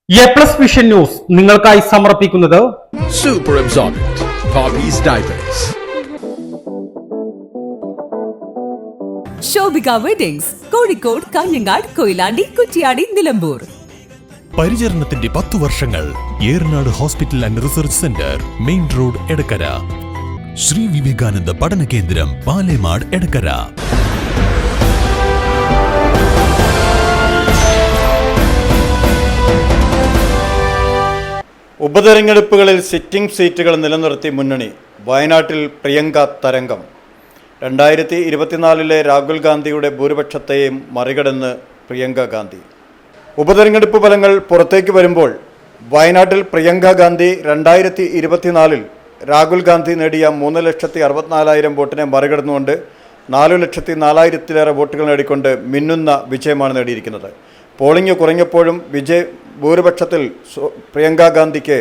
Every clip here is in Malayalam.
എ+ വിഷൻ ന്യൂസ് നിങ്ങൾക്കായി സമർപ്പിക്കുന്നത് Super Absorbent Poppy's Diapers. Shobhika weddings Kozhikode, Kanhangad, Koyilandy, Kuttiady, Nilambur. പരിചരണത്തിന്റെ 10 വർഷങ്ങൾ. Eranad hospital and research centre, main road, Edakkara. Sree Vivekananda പഠന കേന്ദ്രം, പാലേമാട്, എടക്കര. ഉപതെരഞ്ഞെടുപ്പുകളിൽ സിറ്റിംഗ് സീറ്റുകൾ നിലനിർത്തി മുന്നണി. വയനാട്ടിൽ പ്രിയങ്ക തരംഗം. 2024 രാഹുൽ ഗാന്ധിയുടെ ഭൂരിപക്ഷത്തെയും മറികടന്ന് പ്രിയങ്ക ഗാന്ധി. ഉപതെരഞ്ഞെടുപ്പ് ഫലങ്ങൾ പുറത്തേക്ക് വരുമ്പോൾ വയനാട്ടിൽ പ്രിയങ്ക ഗാന്ധി 2024 രാഹുൽ ഗാന്ധി നേടിയ 3,64,000 വോട്ടിനെ മറികടന്നുകൊണ്ട് 4,04,000-ലേറെ വോട്ടുകൾ നേടിക്കൊണ്ട് മിന്നുന്ന വിജയമാണ് നേടിയിരിക്കുന്നത്. പോളിംഗ് കുറഞ്ഞപ്പോഴും ഭൂരിപക്ഷത്തിൽ പ്രിയങ്ക ഗാന്ധിക്ക്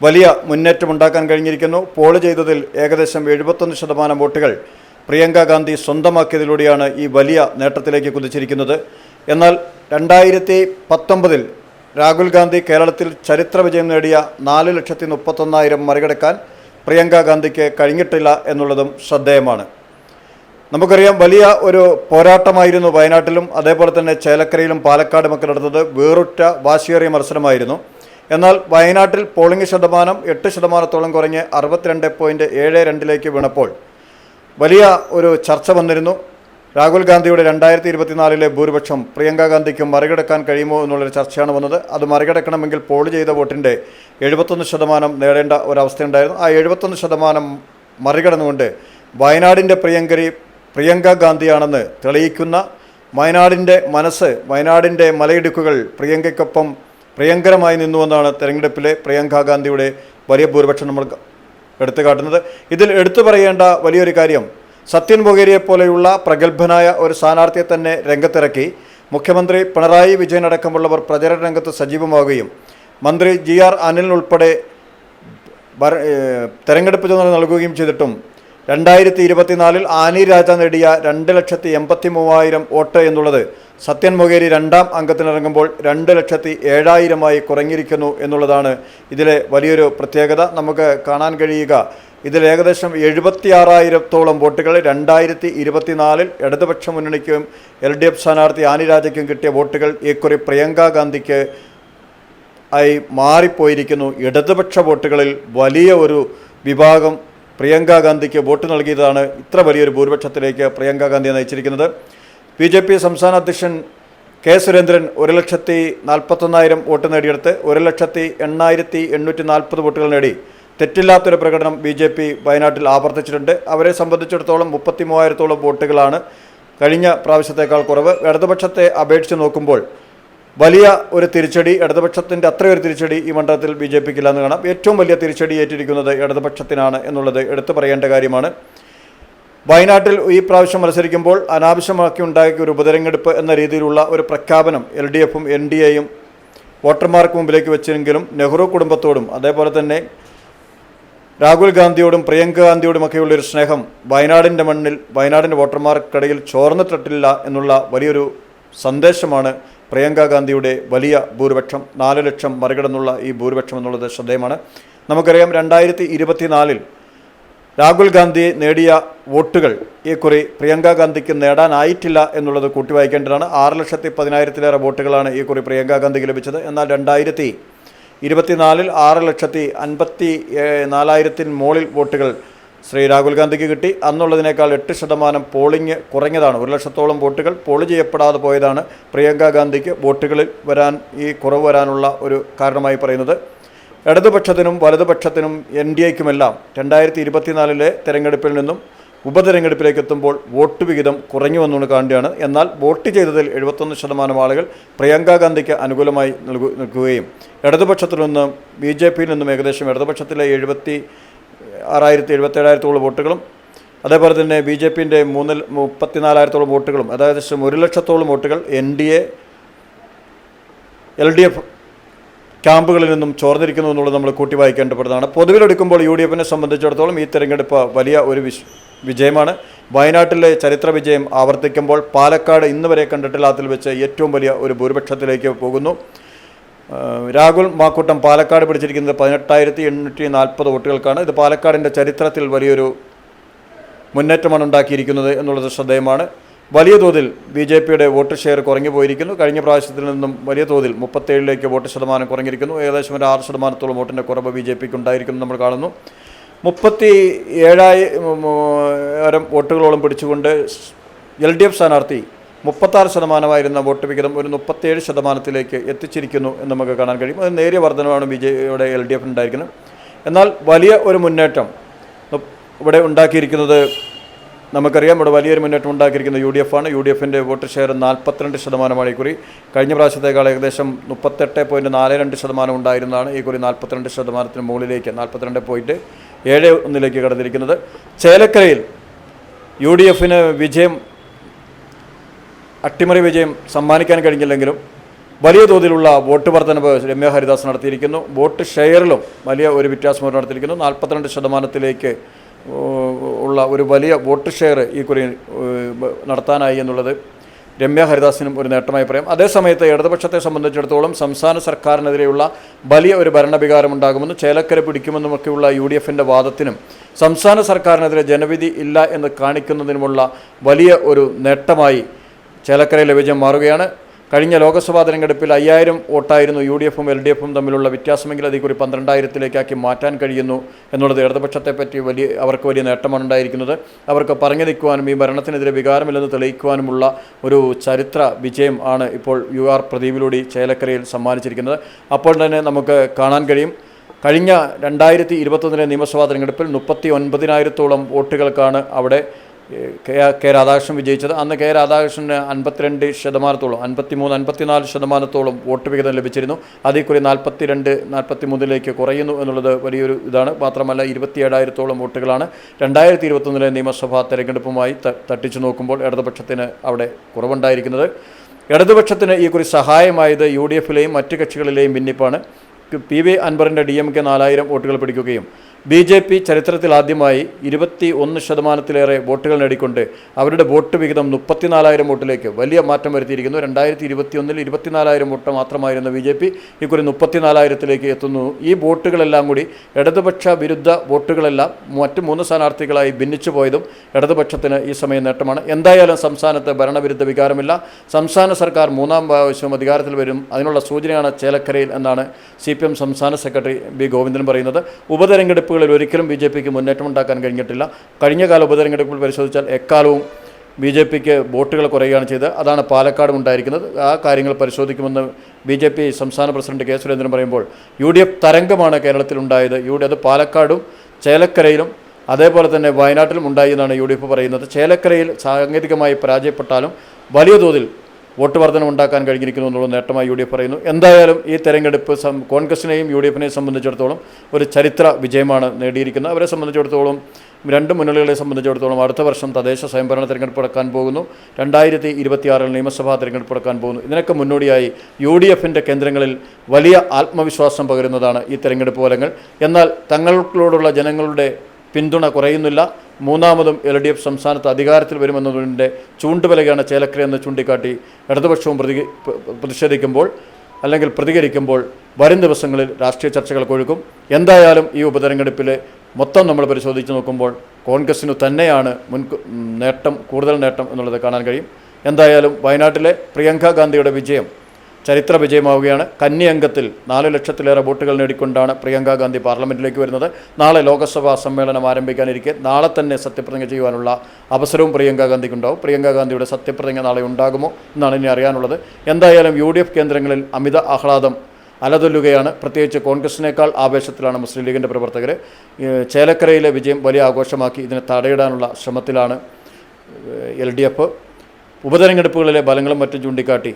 വലിയ മുന്നേറ്റമുണ്ടാക്കാൻ കഴിഞ്ഞിരിക്കുന്നു. പോൾ ചെയ്തതിൽ ഏകദേശം 71% വോട്ടുകൾ പ്രിയങ്ക ഗാന്ധി സ്വന്തമാക്കിയതിലൂടെയാണ് ഈ വലിയ നേട്ടത്തിലേക്ക് കുതിച്ചിരിക്കുന്നത്. എന്നാൽ 2019 രാഹുൽ ഗാന്ധി കേരളത്തിൽ ചരിത്ര വിജയം നേടിയ 4,31,000 മറികടക്കാൻ പ്രിയങ്ക ഗാന്ധിക്ക് കഴിഞ്ഞിട്ടില്ല എന്നുള്ളതും ശ്രദ്ധേയമാണ്. നമുക്കറിയാം, വലിയ ഒരു പോരാട്ടമായിരുന്നു വയനാട്ടിലും അതേപോലെ തന്നെ ചേലക്കരയിലും പാലക്കാടുമൊക്കെ നടന്നത്. വേറുറ്റ വാശിയേറിയ മത്സരമായിരുന്നു. എന്നാൽ വയനാട്ടിൽ പോളിംഗ് ശതമാനം 8% കുറഞ്ഞ് 62.72 വീണപ്പോൾ വലിയ ഒരു ചർച്ച വന്നിരുന്നു. രാഹുൽ ഗാന്ധിയുടെ 2024 ഭൂരിപക്ഷം പ്രിയങ്ക ഗാന്ധിക്ക് മറികടക്കാൻ കഴിയുമോ എന്നുള്ളൊരു ചർച്ചയാണ് വന്നത്. അത് മറികടക്കണമെങ്കിൽ പോൾ ചെയ്ത വോട്ടിൻ്റെ 71% നേടേണ്ട ഒരവസ്ഥയുണ്ടായിരുന്നു. ആ 71% മറികടന്നുകൊണ്ട് വയനാടിൻ്റെ പ്രിയങ്ക ഗാന്ധിയാണെന്ന് തെളിയിക്കുന്ന വയനാടിൻ്റെ മനസ്സ്, വയനാടിൻ്റെ മലയിടുക്കുകൾ പ്രിയങ്കയ്ക്കൊപ്പം പ്രിയങ്കരമായി നിന്നുവെന്നാണ് തെരഞ്ഞെടുപ്പിലെ പ്രിയങ്ക ഗാന്ധിയുടെ വലിയ ഭൂരിപക്ഷം നമ്മൾ എടുത്തു കാട്ടുന്നത്. ഇതിൽ എടുത്തു പറയേണ്ട വലിയൊരു കാര്യം, സത്യൻ മൊകേരിയെ പോലെയുള്ള പ്രഗത്ഭനായ ഒരു സ്ഥാനാർത്ഥിയെ തന്നെ രംഗത്തിറക്കി മുഖ്യമന്ത്രി പിണറായി വിജയൻ അടക്കമുള്ളവർ പ്രചരണ രംഗത്ത് സജീവമാവുകയും മന്ത്രി GR അനിലിനുൾപ്പെടെ തെരഞ്ഞെടുപ്പ് ചുമതല നൽകുകയും ചെയ്തിട്ടും 2024 ആനി രാജ നേടിയ 2,83,000 വോട്ട് എന്നുള്ളത് സത്യൻ മൊകേരി രണ്ടാം അംഗത്തിനിറങ്ങുമ്പോൾ 2,07,000 കുറഞ്ഞിരിക്കുന്നു എന്നുള്ളതാണ് ഇതിലെ വലിയൊരു പ്രത്യേകത. നമുക്ക് കാണാൻ കഴിയുക, ഇതിൽ ഏകദേശം 76,000-ഓളം വോട്ടുകൾ 2024 ഇടതുപക്ഷ മുന്നണിക്കും LDF സ്ഥാനാർത്ഥി ആനി രാജയ്ക്കും കിട്ടിയ വോട്ടുകൾ ഇക്കുറി പ്രിയങ്ക ഗാന്ധിക്ക് ആയി മാറിപ്പോയിരിക്കുന്നു. ഇടതുപക്ഷ വോട്ടുകളിൽ വലിയ ഒരു വിഭാഗം പ്രിയങ്ക ഗാന്ധിക്ക് വോട്ട് നൽകിയതാണ് ഇത്ര വലിയൊരു ഭൂരിപക്ഷത്തിലേക്ക് പ്രിയങ്ക ഗാന്ധിയെ നയിച്ചിരിക്കുന്നത്. BJP സംസ്ഥാന അധ്യക്ഷൻ K. സുരേന്ദ്രൻ 1,41,000 വോട്ട് നേടിയെടുത്ത് 1,08,840 വോട്ടുകൾ നേടി തെറ്റില്ലാത്തൊരു പ്രകടനം BJP വയനാട്ടിൽ ആവർത്തിച്ചിട്ടുണ്ട്. അവരെ സംബന്ധിച്ചിടത്തോളം 33,000-ഓളം വോട്ടുകളാണ് കഴിഞ്ഞ പ്രാവശ്യത്തേക്കാൾ കുറവ്. ഇടതുപക്ഷത്തെ അപേക്ഷിച്ച് നോക്കുമ്പോൾ വലിയ ഒരു തിരിച്ചടി, ഇടതുപക്ഷത്തിൻ്റെ അത്രയൊരു തിരിച്ചടി ഈ മണ്ഡലത്തിൽ BJPക്ക് ഇല്ലെന്ന് കാണാം. ഏറ്റവും വലിയ തിരിച്ചടി ഏറ്റിരിക്കുന്നത് ഇടതുപക്ഷത്തിനാണ് എന്നുള്ളത് എടുത്തു പറയേണ്ട കാര്യമാണ്. വയനാട്ടിൽ ഈ പ്രാവശ്യം മത്സരിക്കുമ്പോൾ അനാവശ്യമാക്കി ഉണ്ടാക്കിയ ഒരു ഉപതെരഞ്ഞെടുപ്പ് എന്ന രീതിയിലുള്ള ഒരു പ്രഖ്യാപനം LDFും NDAയും വോട്ടർമാർക്ക് മുമ്പിലേക്ക് വെച്ചെങ്കിലും നെഹ്റു കുടുംബത്തോടും അതേപോലെ തന്നെ രാഹുൽ ഗാന്ധിയോടും പ്രിയങ്ക ഗാന്ധിയോടുമൊക്കെയുള്ളൊരു സ്നേഹം വയനാടിൻ്റെ മണ്ണിൽ വയനാടിൻ്റെ വോട്ടർമാർക്കിടയിൽ ചോർന്നിട്ടില്ല എന്നുള്ള വലിയൊരു സന്ദേശമാണ് പ്രിയങ്ക ഗാന്ധിയുടെ വലിയ ഭൂരിപക്ഷം. 4 ലക്ഷം മറികടന്നുള്ള ഈ ഭൂരിപക്ഷം എന്നുള്ളത് ശ്രദ്ധേയമാണ്. നമുക്കറിയാം, 2024 രാഹുൽ ഗാന്ധി നേടിയ വോട്ടുകൾ ഈക്കുറി പ്രിയങ്ക ഗാന്ധിക്ക് നേടാനായിട്ടില്ല എന്നുള്ളത് കൂട്ടിവായിക്കേണ്ടതാണ്. 6,10,000-ലേറെ വോട്ടുകളാണ് ഈക്കുറി പ്രിയങ്ക ഗാന്ധിക്ക് ലഭിച്ചത്. എന്നാൽ 2024 6,54,000 മുകളിൽ വോട്ടുകൾ ശ്രീ രാഹുൽ ഗാന്ധിക്ക് കിട്ടി. അന്നുള്ളതിനേക്കാൾ 8% പോളിംഗ് കുറഞ്ഞതാണ്. 1,00,000-ഓളം വോട്ടുകൾ പോൾ ചെയ്യപ്പെടാതെ പോയതാണ് പ്രിയങ്ക ഗാന്ധിക്ക് വോട്ടുകളിൽ ഈ കുറവ് വരാനുള്ള ഒരു കാരണമായി പറയുന്നത്. ഇടതുപക്ഷത്തിനും വലതുപക്ഷത്തിനും NDAയ്ക്കുമെല്ലാം 2024 തെരഞ്ഞെടുപ്പിൽ നിന്നും ഉപതെരഞ്ഞെടുപ്പിലേക്ക് എത്തുമ്പോൾ വോട്ട് വിഹിതം കുറഞ്ഞു വന്നുകൊണ്ട് കാണുകയാണ്. എന്നാൽ വോട്ട് ചെയ്തതിൽ 71% ആളുകൾ പ്രിയങ്ക ഗാന്ധിക്ക് അനുകൂലമായി നിൽക്കുകയും ഇടതുപക്ഷത്തിൽ നിന്നും BJPയിൽ നിന്നും ഏകദേശം ഇടതുപക്ഷത്തിലെ 76,000-77,000-ഓളം വോട്ടുകളും അതേപോലെ തന്നെ BJPൻ്റെ 34,000-ഓളം വോട്ടുകളും അതായത് 1,00,000-ഓളം വോട്ടുകൾ NDA LDF ക്യാമ്പുകളിൽ നിന്നും ചോർന്നിരിക്കുന്നു എന്നുള്ളത് നമ്മൾ കൂട്ടി വായിക്കേണ്ടപ്പെടുന്നതാണ്. പൊതുവിലെടുക്കുമ്പോൾ UDFനെ സംബന്ധിച്ചിടത്തോളം ഈ തെരഞ്ഞെടുപ്പ് വലിയ ഒരു വിജയമാണ്. വയനാട്ടിലെ ചരിത്ര വിജയം ആവർത്തിക്കുമ്പോൾ പാലക്കാട് ഇന്ന് വരെ കണ്ടിട്ടില്ലാത്തിൽ വെച്ച് ഏറ്റവും വലിയ ഒരു ഭൂരിപക്ഷത്തിലേക്ക് പോകുന്നു. രാഹുൽ മാക്കൂട്ടം പാലക്കാട് പിടിച്ചിരിക്കുന്നത് 18,840 വോട്ടുകൾക്കാണ്. ഇത് പാലക്കാടിൻ്റെ ചരിത്രത്തിൽ വലിയൊരു മുന്നേറ്റമാണ് ഉണ്ടാക്കിയിരിക്കുന്നത് എന്നുള്ളത് ശ്രദ്ധേയമാണ്. വലിയ തോതിൽ BJPയുടെ വോട്ട് ഷെയർ കുറഞ്ഞു പോയിരിക്കുന്നു. കഴിഞ്ഞ പ്രാവശ്യത്തിൽ നിന്നും വലിയ തോതിൽ 37ലേക്ക് വോട്ട് ശതമാനം കുറഞ്ഞിരിക്കുന്നു. ഏകദേശം ഒരു 6% വോട്ടിൻ്റെ കുറവ് BJPക്ക് ഉണ്ടായിരിക്കുന്നു നമ്മൾ കാണുന്നു. 37,000 വോട്ടുകളോളം പിടിച്ചുകൊണ്ട് LDF സ്ഥാനാർത്ഥി 36% വോട്ട് വിഹിതം ഒരു 37% എത്തിച്ചിരിക്കുന്നു എന്ന് നമുക്ക് കാണാൻ കഴിയും. അത് നേരിയ വർധനമാണ് BJPയുടെ LDF ഉണ്ടായിരിക്കുന്നത്. എന്നാൽ വലിയ ഒരു മുന്നേറ്റം ഇവിടെ ഉണ്ടാക്കിയിരിക്കുന്നത് നമുക്കറിയാം. ഇവിടെ വലിയൊരു മുന്നേറ്റം ഉണ്ടാക്കിയിരിക്കുന്നത് UDF ആണ്. UDFൻ്റെ വോട്ട് ഷെയർ 42% ഇക്കുറി. കഴിഞ്ഞ പ്രാവശ്യത്തേക്കാൾ ഏകദേശം 38.42% ഉണ്ടായിരുന്നതാണ് ഇക്കുറി 42% മുകളിലേക്ക് 42.71 കടന്നിരിക്കുന്നത്. ചേലക്കരയിൽ UDFന് അട്ടിമറി വിജയം സമ്മാനിക്കാൻ കഴിഞ്ഞില്ലെങ്കിലും വലിയ തോതിലുള്ള വോട്ട് വർധനവ് രമ്യ ഹരിദാസ് നടത്തിയിരിക്കുന്നു. വോട്ട് ഷെയറിലും വലിയ ഒരു വ്യത്യാസം നടത്തിയിരിക്കുന്നു. 42% ഉള്ള ഒരു വലിയ വോട്ട് ഷെയർ ഈ കുറി നടത്താനായി എന്നുള്ളത് രമ്യ ഹരിദാസിനും ഒരു നേട്ടമായി പറയാം. അതേസമയത്ത് ഇടതുപക്ഷത്തെ സംബന്ധിച്ചിടത്തോളം സംസ്ഥാന സർക്കാരിനെതിരെയുള്ള വലിയ ഒരു ഭരണവികാരം ഉണ്ടാകുമെന്നും ചേലക്കര പിടിക്കുമെന്നുമൊക്കെയുള്ള UDFൻ്റെ വാദത്തിനും സംസ്ഥാന സർക്കാരിനെതിരെ ജനവിധി ഇല്ല എന്ന് കാണിക്കുന്നതിനുമുള്ള വലിയ ഒരു നേട്ടമായി ചേലക്കരയിലെ വിജയം മാറുകയാണ്. കഴിഞ്ഞ ലോക്സഭാ തെരഞ്ഞെടുപ്പിൽ 5000 വോട്ടായിരുന്നു UDFും LDFും തമ്മിലുള്ള വ്യത്യാസമെങ്കിൽ അതിൽ 12,000-ലേക്കാക്കി മാറ്റാൻ കഴിയുന്നു എന്നുള്ളത് ഇടതുപക്ഷത്തെപ്പറ്റി അവർക്ക് വലിയ നേട്ടമാണ് ഉണ്ടായിരിക്കുന്നത്. അവർക്ക് പറഞ്ഞു നിൽക്കുവാനും ഈ ഭരണത്തിനെതിരെ വികാരമില്ലെന്ന് തെളിയിക്കുവാനുമുള്ള ഒരു ചരിത്ര വിജയം ആണ് ഇപ്പോൾ UR പ്രദീപിലൂടെ ചേലക്കരയിൽ സമ്മാനിച്ചിരിക്കുന്നത്. അപ്പോൾ തന്നെ നമുക്ക് കാണാൻ കഴിയും, കഴിഞ്ഞ 2021 നിയമസഭാ തെരഞ്ഞെടുപ്പിൽ 39,000-ഓളം വോട്ടുകൾക്കാണ് അവിടെ കെ രാധാകൃഷ്ണൻ വിജയിച്ചത്. അന്ന് കെ രാധാകൃഷ്ണന് 52%, 53-54% വോട്ട് വിഹിതം ലഭിച്ചിരുന്നു. അതേക്കുറി 42-43 കുറയുന്നു എന്നുള്ളത് വലിയൊരു ഇതാണ്. മാത്രമല്ല 27,000-ഓളം വോട്ടുകളാണ് 2021 നിയമസഭാ തെരഞ്ഞെടുപ്പുമായി തട്ടിച്ചു നോക്കുമ്പോൾ ഇടതുപക്ഷത്തിന് അവിടെ കുറവുണ്ടായിരിക്കുന്നത്. ഇടതുപക്ഷത്തിന് ഈ കുറി സഹായമായത് UDFിലെയും മറ്റ് കക്ഷികളിലെയും ഭിന്നിപ്പാണ്. PV അൻവറിൻ്റെ DMK 4,000 വോട്ടുകൾ പിടിക്കുകയും BJP ചരിത്രത്തിൽ ആദ്യമായി 21%-ലേറെ വോട്ടുകൾ നേടിക്കൊണ്ട് അവരുടെ വോട്ട് വിഹിതം 34,000 വോട്ടിലേക്ക് വലിയ മാറ്റം വരുത്തിയിരിക്കുന്നു. 2021 24,000 വോട്ട് മാത്രമായിരുന്ന BJP ഇക്കുറി 34,000-ലേക്ക് എത്തുന്നു. ഈ വോട്ടുകളെല്ലാം കൂടി ഇടതുപക്ഷ വിരുദ്ധ വോട്ടുകളെല്ലാം മറ്റ് 3 സ്ഥാനാർത്ഥികളായി ഭിന്നിച്ചു പോയതും ഇടതുപക്ഷത്തിന് ഈ സമയം നേട്ടമാണ്. എന്തായാലും സംസ്ഥാനത്ത് ഭരണവിരുദ്ധ വികാരമില്ല. സംസ്ഥാന സർക്കാർ 3ാം പ്രാവശ്യം അധികാരത്തിൽ വരും. അതിനുള്ള സൂചനയാണ് ചേലക്കരയിൽ എന്നാണ് CPM സംസ്ഥാന സെക്രട്ടറി B. ഗോവിന്ദൻ പറയുന്നത്. ഉപതെരഞ്ഞെടുപ്പ് ഒരിക്കലും BJPക്ക് മുന്നേറ്റം ഉണ്ടാക്കാൻ കഴിഞ്ഞിട്ടില്ല. കഴിഞ്ഞകാല ഉപതെരഞ്ഞെടുപ്പിൽ പരിശോധിച്ചാൽ എക്കാലവും BJPക്ക് വോട്ടുകൾ കുറയുകയാണ് ചെയ്തത്. അതാണ് പാലക്കാടും ഉണ്ടായിരിക്കുന്നത്. ആ കാര്യങ്ങൾ പരിശോധിക്കുമെന്ന് BJP സംസ്ഥാന പ്രസിഡന്റ് K. സുരേന്ദ്രൻ പറയുമ്പോൾ UDF തരംഗമാണ് കേരളത്തിലുണ്ടായത്. അത് പാലക്കാടും ചേലക്കരയിലും അതേപോലെ തന്നെ വയനാട്ടിലും ഉണ്ടായി എന്നാണ് UDF പറയുന്നത്. ചേലക്കരയിൽ സാങ്കേതികമായി പരാജയപ്പെട്ടാലും വലിയ തോതിൽ വോട്ട് വർധനം ഉണ്ടാക്കാൻ കഴിഞ്ഞിരിക്കുന്നു എന്നുള്ള നേട്ടമായി UDF പറയുന്നു. എന്തായാലും ഈ തെരഞ്ഞെടുപ്പ് കോൺഗ്രസിനെയും UDFിനെയും സംബന്ധിച്ചിടത്തോളം ഒരു ചരിത്ര വിജയമാണ് നേടിയിരിക്കുന്നത്. അവരെ സംബന്ധിച്ചിടത്തോളം 2 മുന്നണികളെ സംബന്ധിച്ചിടത്തോളം അടുത്ത വർഷം തദ്ദേശ സ്വയംഭരണ തെരഞ്ഞെടുപ്പ് നടക്കാൻ പോകുന്നു. 2026 നിയമസഭാ തെരഞ്ഞെടുപ്പ് നടക്കാൻ പോകുന്നു. ഇതിനൊക്കെ മുന്നോടിയായി UDFിൻ്റെ കേന്ദ്രങ്ങളിൽ വലിയ ആത്മവിശ്വാസം പകരുന്നതാണ് ഈ തെരഞ്ഞെടുപ്പ് ഫലങ്ങൾ. എന്നാൽ തങ്ങളോടുള്ള ജനങ്ങളുടെ പിന്തുണ കുറയുന്നില്ല. 3ാമതും LDF സംസ്ഥാനത്ത് അധികാരത്തിൽ വരുമെന്നതിൻ്റെ ചൂണ്ടുപലകയാണ് ചേലക്കരയെന്ന് ചൂണ്ടിക്കാട്ടി ഇടതുപക്ഷവും പ്രതികരിക്കുമ്പോൾ വരും ദിവസങ്ങളിൽ രാഷ്ട്രീയ ചർച്ചകൾ കൊഴുക്കും. എന്തായാലും ഈ ഉപതെരഞ്ഞെടുപ്പിൽ മൊത്തം നമ്മൾ പരിശോധിച്ച് നോക്കുമ്പോൾ കോൺഗ്രസിനു തന്നെയാണ് കൂടുതൽ നേട്ടം എന്നുള്ളത് കാണാൻ കഴിയും. എന്തായാലും വയനാട്ടിലെ പ്രിയങ്ക ഗാന്ധിയുടെ വിജയം ചരിത്ര വിജയമാവുകയാണ്. കന്നി അംഗത്തിൽ 4 ലക്ഷത്തിലേറെ വോട്ടുകൾ നേടിക്കൊണ്ടാണ് പ്രിയങ്ക ഗാന്ധി പാർലമെൻറ്റിലേക്ക് വരുന്നത്. നാളെ ലോക്സഭാ സമ്മേളനം ആരംഭിക്കാനിരിക്കെ നാളെ തന്നെ സത്യപ്രതിജ്ഞ ചെയ്യുവാനുള്ള അവസരവും പ്രിയങ്ക ഗാന്ധിക്കുണ്ടാവും. പ്രിയങ്ക ഗാന്ധിയുടെ സത്യപ്രതിജ്ഞ നാളെ ഉണ്ടാകുമോ എന്നാണ് ഇനി അറിയാനുള്ളത്. എന്തായാലും UDF കേന്ദ്രങ്ങളിൽ അമിത ആഹ്ലാദം അലതൊല്ലുകയാണ്. പ്രത്യേകിച്ച് കോൺഗ്രസിനേക്കാൾ ആവേശത്തിലാണ് മുസ്ലിം ലീഗിൻ്റെ പ്രവർത്തകർ. ചേലക്കരയിലെ വിജയം വലിയ ആഘോഷമാക്കി ഇതിനെ തടയിടാനുള്ള ശ്രമത്തിലാണ് LDF. ഉപതെരഞ്ഞെടുപ്പുകളിലെ ഫലങ്ങളും മറ്റും ചൂണ്ടിക്കാട്ടി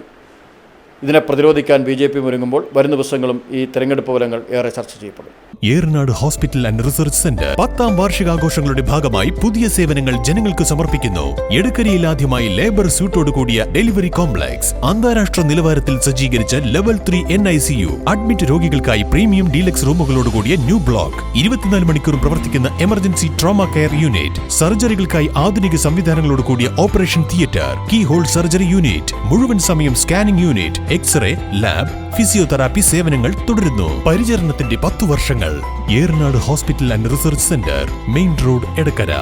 ഇതിനെ പ്രതിരോധിക്കാൻ BJP ഒരുങ്ങുമ്പോൾ വരും ദിവസങ്ങളും ഈ തെരഞ്ഞെടുപ്പ് ഫലങ്ങൾ ഏറെ ചർച്ച ചെയ്യപ്പെടും. Eranad hospital and research centre 10ാം വാർഷികാഘോഷങ്ങളുടെ ഭാഗമായി പുതിയ സേവനങ്ങൾ ജനങ്ങൾക്ക് സമർപ്പിക്കുന്നു. എടക്കരയിൽ ആദ്യമായി ലേബർ സ്യൂട്ടോട് കൂടിയ ഡെലിവറി കോംപ്ലക്സ്, അന്താരാഷ്ട്ര നിലവാരത്തിൽ സജ്ജീകരിച്ച ലെവൽ 3 NICU, അഡ്മിറ്റ് രോഗികൾക്കായി പ്രീമിയം ഡീലക്സ് റൂമുകളോട് കൂടിയ ന്യൂ ബ്ലോക്ക്, 24 മണിക്കൂറും പ്രവർത്തിക്കുന്ന എമർജൻസി ട്രോമ കെയർ യൂണിറ്റ്, സർജറികൾക്കായി ആധുനിക സംവിധാനങ്ങളോട് കൂടിയ operation theatre, keyhole surgery unit, മുഴുവൻ സമയം scanning unit, x ray lab, physiotherapy സേവനങ്ങൾ തുടരുന്നു. പരിചരണത്തിന്റെ 10 വർഷങ്ങൾ. Eranad hospital and research centre, main road, Edakkara.